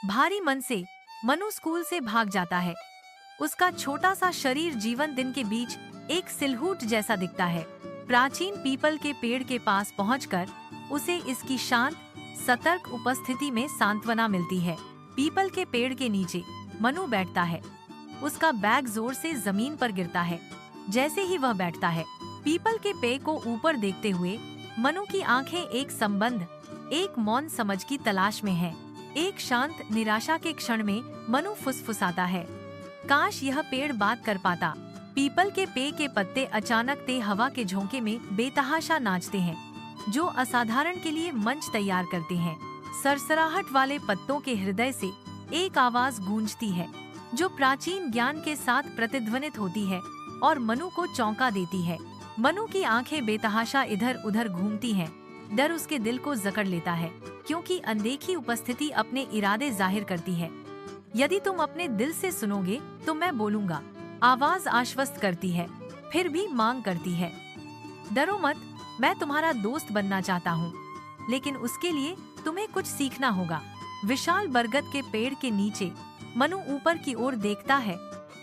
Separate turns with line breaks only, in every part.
भारी मन से मनु स्कूल से भाग जाता है। उसका छोटा सा शरीर जीवन दिन के बीच एक सिलहूट जैसा दिखता है। प्राचीन पीपल के पेड़ के पास पहुंचकर उसे इसकी शांत, सतर्क उपस्थिति में सांत्वना मिलती है। पीपल के पेड़ के नीचे मनु बैठता है। उसका बैग जोर से जमीन पर गिरता है। जैसे ही वह बैठता है, पीपल के पेड़ को ऊपर देखते हुए मनु की आंखें एक संबंध, एक मौन समझ की तलाश में है। एक शांत निराशा के क्षण में मनु फुसफुसाता है, काश यह पेड़ बात कर पाता। पीपल के पेड़ के पत्ते अचानक ते हवा के झोंके में बेतहाशा नाचते हैं, जो असाधारण के लिए मंच तैयार करते हैं। सरसराहट वाले पत्तों के हृदय से एक आवाज गूंजती है, जो प्राचीन ज्ञान के साथ प्रतिध्वनित होती है और मनु को चौंका देती है। मनु की आंखें बेतहाशा इधर उधर घूमती हैं। डर उसके दिल को जकड़ लेता है, क्योंकि अनदेखी उपस्थिति अपने इरादे जाहिर करती है। यदि तुम अपने दिल से सुनोगे तो मैं बोलूंगा, आवाज आश्वस्त करती है, फिर भी मांग करती है। डरो मत, मैं तुम्हारा दोस्त बनना चाहता हूँ, लेकिन उसके लिए तुम्हें कुछ सीखना होगा। विशाल बरगद के पेड़ के नीचे मनु ऊपर की ओर देखता है।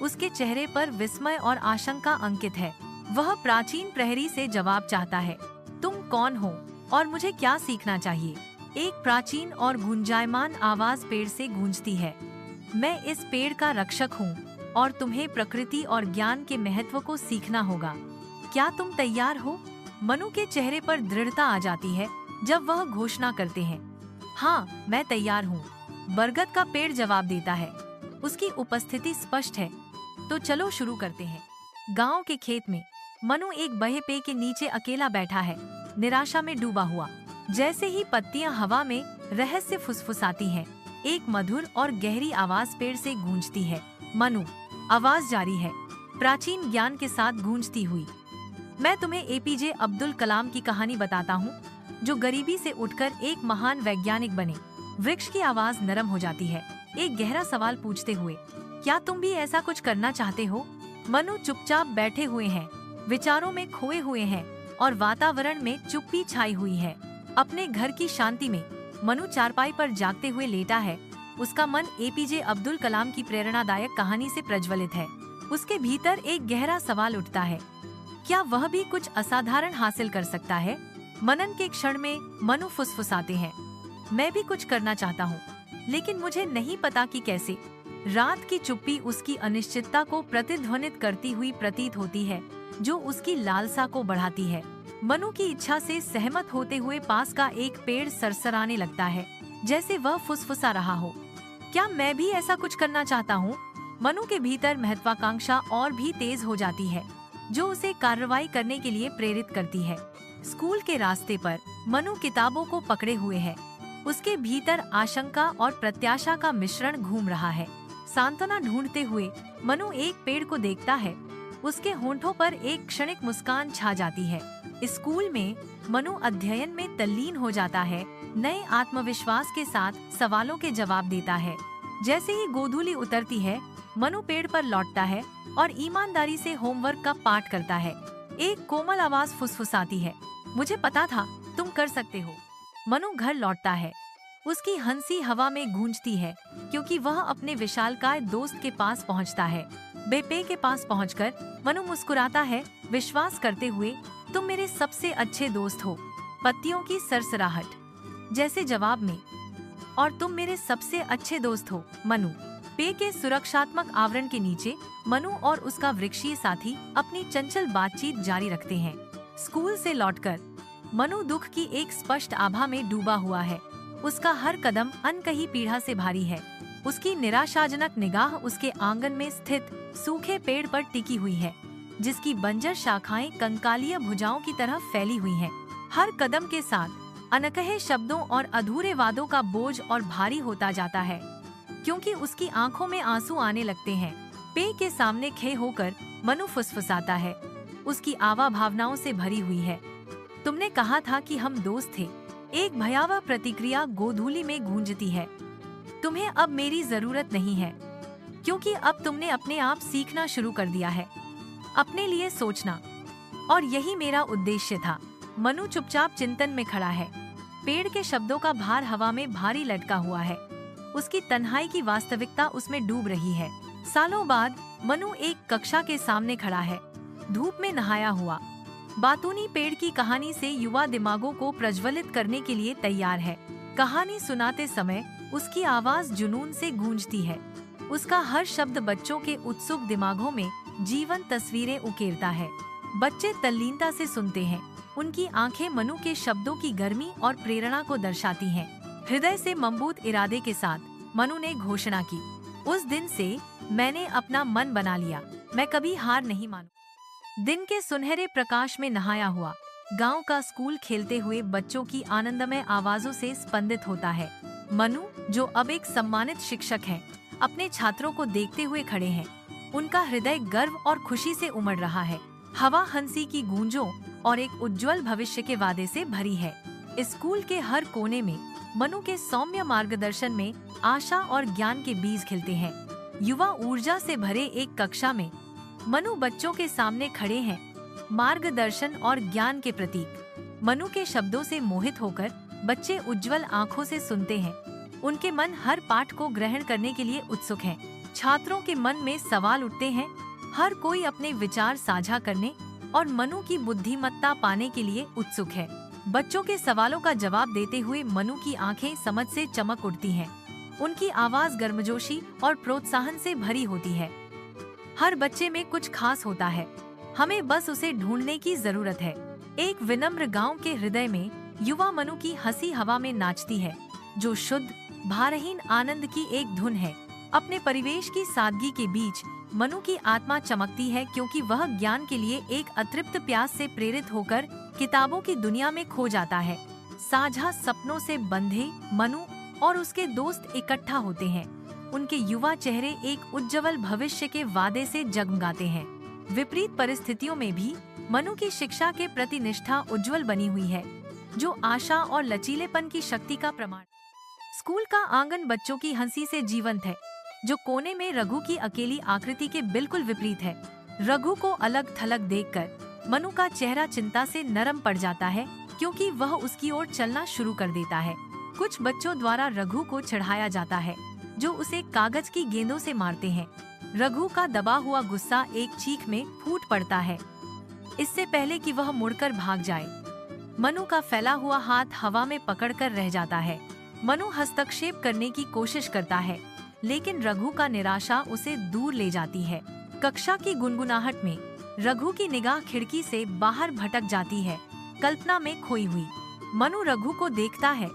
उसके चेहरे पर विस्मय और आशंका अंकित है। वह प्राचीन प्रहरी से जवाब चाहता है, तुम कौन हो और मुझे क्या सीखना चाहिए? एक प्राचीन और गुंजायमान आवाज पेड़ से गूंजती है, मैं इस पेड़ का रक्षक हूँ और तुम्हें प्रकृति और ज्ञान के महत्व को सीखना होगा। क्या तुम तैयार हो? मनु के चेहरे पर दृढ़ता आ जाती है जब वह घोषणा करते हैं, हाँ मैं तैयार हूँ। बरगद का पेड़ जवाब देता है, उसकी उपस्थिति स्पष्ट है। तो चलो शुरू करते हैं। गांव के खेत में मनु एक बहे पेड़ के नीचे अकेला बैठा है, निराशा में डूबा हुआ। जैसे ही पत्तियां हवा में रहस्य फुसफुसाती हैं, एक मधुर और गहरी आवाज पेड़ से गूंजती है। मनु, आवाज जारी है, प्राचीन ज्ञान के साथ गूंजती हुई। मैं तुम्हें एपीजे अब्दुल कलाम की कहानी बताता हूँ, जो गरीबी से उठकर एक महान वैज्ञानिक बने। वृक्ष की आवाज नरम हो जाती है, एक गहरा सवाल पूछते हुए, क्या तुम भी ऐसा कुछ करना चाहते हो? मनु चुपचाप बैठे हुए हैं, विचारों में खोए हुए हैं और वातावरण में चुप्पी छाई हुई है। अपने घर की शांति में मनु चारपाई पर जागते हुए लेटा है। उसका मन एपीजे अब्दुल कलाम की प्रेरणादायक कहानी से प्रज्वलित है। उसके भीतर एक गहरा सवाल उठता है, क्या वह भी कुछ असाधारण हासिल कर सकता है? मनन के क्षण में मनु फुसफुसाते हैं, मैं भी कुछ करना चाहता हूँ, लेकिन मुझे नहीं पता कि कैसे। रात की चुप्पी उसकी अनिश्चितता को प्रतिध्वनित करती हुई प्रतीत होती है, जो उसकी लालसा को बढ़ाती है। मनु की इच्छा से सहमत होते हुए पास का एक पेड़ सरसराने लगता है, जैसे वह फुसफुसा रहा हो, क्या मैं भी ऐसा कुछ करना चाहता हूँ? मनु के भीतर महत्वाकांक्षा और भी तेज हो जाती है, जो उसे कार्रवाई करने के लिए प्रेरित करती है। स्कूल के रास्ते पर मनु किताबों को पकड़े हुए है। उसके भीतर आशंका और प्रत्याशा का मिश्रण घूम रहा है। सांत्वना ढूंढते हुए मनु एक पेड़ को देखता है। उसके होंठों पर एक क्षणिक मुस्कान छा जाती है। स्कूल में मनु अध्ययन में तल्लीन हो जाता है, नए आत्मविश्वास के साथ सवालों के जवाब देता है। जैसे ही गोधूली उतरती है, मनु पेड़ पर लौटता है और ईमानदारी से होमवर्क का पाठ करता है। एक कोमल आवाज फुसफुसाती है, मुझे पता था तुम कर सकते हो। मनु घर लौटता है। उसकी हंसी हवा में गूंजती है, क्योंकि वह अपने विशालकाय दोस्त के पास पहुंचता है। बेपे के पास पहुंचकर मनु मुस्कुराता है, विश्वास करते हुए, तुम मेरे सबसे अच्छे दोस्त हो। पत्तियों की सरसराहट जैसे जवाब में, और तुम मेरे सबसे अच्छे दोस्त हो। मनु पे के सुरक्षात्मक आवरण के नीचे मनु और उसका वृक्षीय साथी अपनी चंचल बातचीत जारी रखते हैं। स्कूल से लौटकर मनु दुख की एक स्पष्ट आभा में डूबा हुआ है। उसका हर कदम अनकही पीड़ा से भारी है। उसकी निराशाजनक निगाह उसके आंगन में स्थित सूखे पेड़ पर टिकी हुई है, जिसकी बंजर शाखाएं कंकालीय भुजाओं की तरह फैली हुई हैं। हर कदम के साथ अनकहे शब्दों और अधूरे वादों का बोझ और भारी होता जाता है, क्योंकि उसकी आंखों में आंसू आने लगते हैं। पे के सामने खे होकर मनु फुसफुसाता है, उसकी आवा भावनाओं से भरी हुई है। तुमने कहा था कि हम दोस्त थे। एक भयावह प्रतिक्रिया गोधूली में गूंजती है। तुम्हें अब मेरी जरूरत नहीं है, क्योंकि अब तुमने अपने आप सीखना शुरू कर दिया है, अपने लिए सोचना, और यही मेरा उद्देश्य था। मनु चुपचाप चिंतन में खड़ा है। पेड़ के शब्दों का भार हवा में भारी लटका हुआ है। उसकी तन्हाई की वास्तविकता उसमें डूब रही है। सालों बाद मनु एक कक्षा के सामने खड़ा है, धूप में नहाया हुआ। बातूनी पेड़ की कहानी से युवा दिमागों को प्रज्वलित करने के लिए तैयार है। कहानी सुनाते समय उसकी आवाज जुनून से गूंजती है। उसका हर शब्द बच्चों के उत्सुक दिमागों में जीवंत तस्वीरें उकेरता है। बच्चे तल्लीनता से सुनते हैं। उनकी आंखें मनु के शब्दों की गर्मी और प्रेरणा को दर्शाती हैं। हृदय से मजबूत इरादे के साथ मनु ने घोषणा की, उस दिन से मैंने अपना मन बना लिया, मैं कभी हार नहीं मानूं। दिन के सुनहरे प्रकाश में नहाया हुआ गांव का स्कूल खेलते हुए बच्चों की आनंदमय आवाजों से स्पंदित होता है। मनु, जो अब एक सम्मानित शिक्षक हैं, अपने छात्रों को देखते हुए खड़े हैं। उनका हृदय गर्व और खुशी से उमड़ रहा है। हवा हंसी की गूंजों और एक उज्जवल भविष्य के वादे से भरी है। स्कूल के हर कोने में मनु के सौम्य मार्गदर्शन में आशा और ज्ञान के बीज खिलते हैं। युवा ऊर्जा से भरे एक कक्षा में मनु बच्चों के सामने खड़े हैं, मार्गदर्शन और ज्ञान के प्रतीक। मनु के शब्दों से मोहित होकर बच्चे उज्जवल आंखों से सुनते हैं। उनके मन हर पाठ को ग्रहण करने के लिए उत्सुक हैं। छात्रों के मन में सवाल उठते हैं, हर कोई अपने विचार साझा करने और मनु की बुद्धिमत्ता पाने के लिए उत्सुक है। बच्चों के सवालों का जवाब देते हुए मनु की आंखें समझ से चमक उठती हैं। उनकी आवाज गर्मजोशी और प्रोत्साहन से भरी होती है। हर बच्चे में कुछ खास होता है, हमें बस उसे ढूंढने की जरूरत है। एक विनम्र गांव के हृदय में युवा मनु की हंसी हवा में नाचती है, जो शुद्ध भारहीन आनंद की एक धुन है। अपने परिवेश की सादगी के बीच मनु की आत्मा चमकती है, क्योंकि वह ज्ञान के लिए एक अतृप्त प्यास से प्रेरित होकर किताबों की दुनिया में खो जाता है। साझा सपनों से बंधे मनु और उसके दोस्त इकट्ठा होते हैं। उनके युवा चेहरे एक उज्जवल भविष्य के वादे से जगमगाते हैं। विपरीत परिस्थितियों में भी मनु की शिक्षा के प्रति निष्ठा उज्जवल बनी हुई है, जो आशा और लचीलेपन की शक्ति का प्रमाण। स्कूल का आंगन बच्चों की हंसी से जीवंत है, जो कोने में रघु की अकेली आकृति के बिल्कुल विपरीत है। रघु को अलग थलग देखकर मनु का चेहरा चिंता से नरम पड़ जाता है, क्योंकि वह उसकी ओर चलना शुरू कर देता है। कुछ बच्चों द्वारा रघु को चढ़ाया जाता है, जो उसे कागज की गेंदों से मारते हैं। रघु का दबा हुआ गुस्सा एक चीख में फूट पड़ता है, इससे पहले कि वह मुड़कर भाग जाए। मनु का फैला हुआ हाथ हवा में पकड़कर रह जाता है। मनु हस्तक्षेप करने की कोशिश करता है, लेकिन रघु का निराशा उसे दूर ले जाती है। कक्षा की गुनगुनाहट में रघु की निगाह खिड़की से बाहर भटक जाती है, कल्पना में खोई हुई। मनु रघु को देखता है।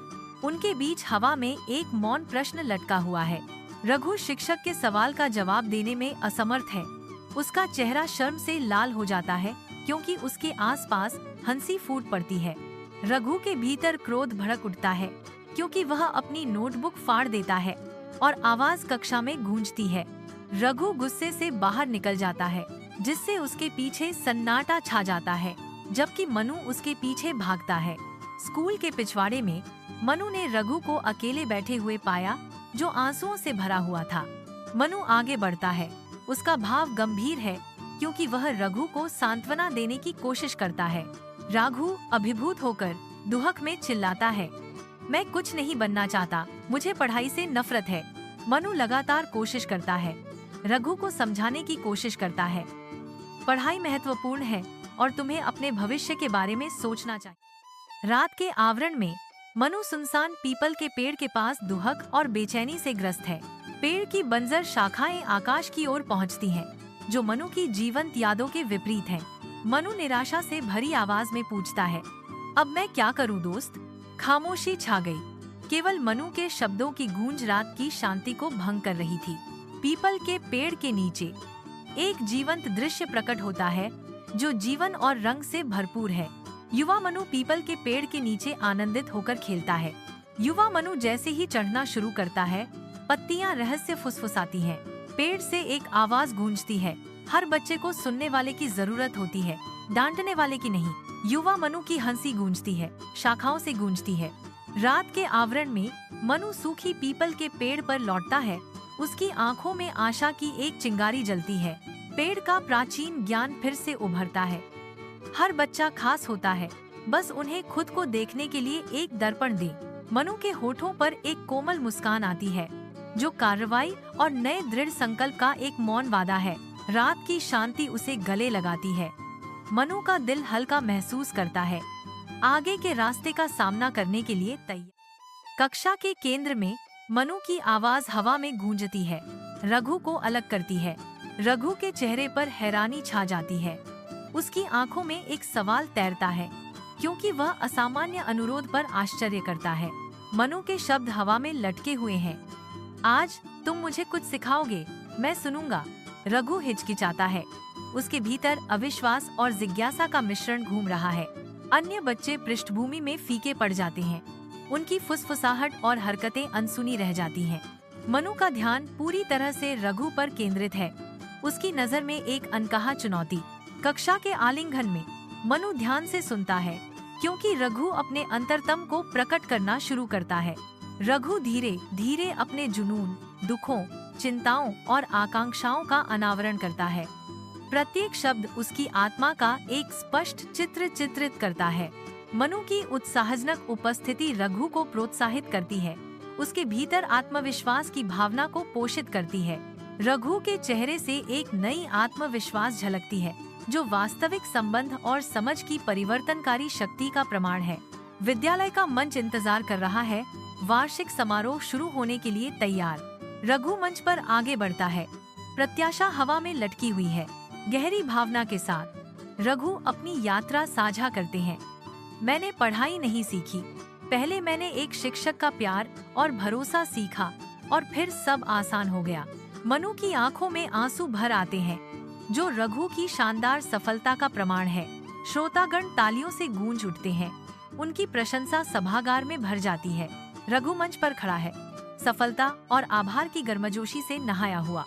उनके बीच हवा में एक मौन प्रश्न लटका हुआ है। रघु शिक्षक के सवाल का जवाब देने में असमर्थ है। उसका चेहरा शर्म से लाल हो जाता है, क्योंकि उसके आसपास हंसी फूट पड़ती है। रघु के भीतर क्रोध भड़क उठता है, क्योंकि वह अपनी नोटबुक फाड़ देता है और आवाज कक्षा में गूंजती है। रघु गुस्से से बाहर निकल जाता है, जिससे उसके पीछे सन्नाटा छा जाता है, जबकि मनु उसके पीछे भागता है। स्कूल के पिछवाड़े में मनु ने रघु को अकेले बैठे हुए पाया, जो आंसुओं से भरा हुआ था। मनु आगे बढ़ता है। उसका भाव गंभीर है, क्योंकि वह रघु को सांत्वना देने की कोशिश करता है। रघु अभिभूत होकर दुहक में चिल्लाता है, मैं कुछ नहीं बनना चाहता, मुझे पढ़ाई से नफरत है। मनु लगातार कोशिश करता है, रघु को समझाने की कोशिश करता है। पढ़ाई महत्वपूर्ण है और तुम्हें अपने भविष्य के बारे में सोचना चाहिए। रात के आवरण में मनु सुनसान पीपल के पेड़ के पास दुहक और बेचैनी से ग्रस्त है। पेड़ की बंजर शाखाएं आकाश की ओर पहुंचती हैं, जो मनु की जीवंत यादों के विपरीत हैं। मनु निराशा से भरी आवाज में पूछता है, अब मैं क्या करूं दोस्त? खामोशी छा गई। केवल मनु के शब्दों की गूंज रात की शांति को भंग कर रही थी। पीपल के पेड़ के नीचे एक जीवंत दृश्य प्रकट होता है, जो जीवन और रंग से भरपूर है। युवा मनु पीपल के पेड़ के नीचे आनंदित होकर खेलता है। युवा मनु जैसे ही चढ़ना शुरू करता है, पत्तियां रहस्य फुसफुसाती हैं। पेड़ से एक आवाज गूंजती है। हर बच्चे को सुनने वाले की जरूरत होती है, डांटने वाले की नहीं। युवा मनु की हंसी गूंजती है, शाखाओं से गूंजती है। रात के आवरण में मनु सूखी पीपल के पेड़ पर लौटता है। उसकी आंखों में आशा की एक चिंगारी जलती है। पेड़ का प्राचीन ज्ञान फिर से उभरता है। हर बच्चा खास होता है, बस उन्हें खुद को देखने के लिए एक दर्पण दे। मनु के होठों पर एक कोमल मुस्कान आती है, जो कार्रवाई और नए दृढ़ संकल्प का एक मौन वादा है। रात की शांति उसे गले लगाती है। मनु का दिल हल्का महसूस करता है, आगे के रास्ते का सामना करने के लिए तैयार। कक्षा के केंद्र में मनु की आवाज हवा में गूंजती है, रघु को अलग करती है। रघु के चेहरे पर हैरानी छा जाती है। उसकी आंखों में एक सवाल तैरता है, क्योंकि वह असामान्य अनुरोध पर आश्चर्य करता है। मनु के शब्द हवा में लटके हुए हैं। आज तुम मुझे कुछ सिखाओगे, मैं सुनूंगा। रघु हिचकिचाता है। उसके भीतर अविश्वास और जिज्ञासा का मिश्रण घूम रहा है। अन्य बच्चे पृष्ठभूमि में फीके पड़ जाते हैं। उनकी फुसफुसाहट और हरकतें अनसुनी रह जाती हैं। मनु का ध्यान पूरी तरह से रघु पर केंद्रित है। उसकी नजर में एक अनकहा चुनौती। कक्षा के आलिंगन में मनु ध्यान से सुनता है, क्योंकि रघु अपने अंतरतम को प्रकट करना शुरू करता है। रघु धीरे धीरे अपने जुनून, दुखों, चिंताओं और आकांक्षाओं का अनावरण करता है। प्रत्येक शब्द उसकी आत्मा का एक स्पष्ट चित्र चित्रित करता है। मनु की उत्साहजनक उपस्थिति रघु को प्रोत्साहित करती है, उसके भीतर आत्मविश्वास की भावना को पोषित करती है। रघु के चेहरे से एक नई आत्मविश्वास झलकती है, जो वास्तविक संबंध और समझ की परिवर्तनकारी शक्ति का प्रमाण है। विद्यालय का मंच इंतजार कर रहा है, वार्षिक समारोह शुरू होने के लिए तैयार। रघु मंच पर आगे बढ़ता है, प्रत्याशा हवा में लटकी हुई है। गहरी भावना के साथ रघु अपनी यात्रा साझा करते हैं। मैंने पढ़ाई नहीं सीखी, पहले मैंने एक शिक्षक का प्यार और भरोसा सीखा, और फिर सब आसान हो गया। मनु की आंखों में आंसू भर आते हैं, जो रघु की शानदार सफलता का प्रमाण है। श्रोतागण तालियों से गूंज उठते हैं। उनकी प्रशंसा सभागार में भर जाती है। रघु मंच पर खड़ा है, सफलता और आभार की गर्मजोशी से नहाया हुआ।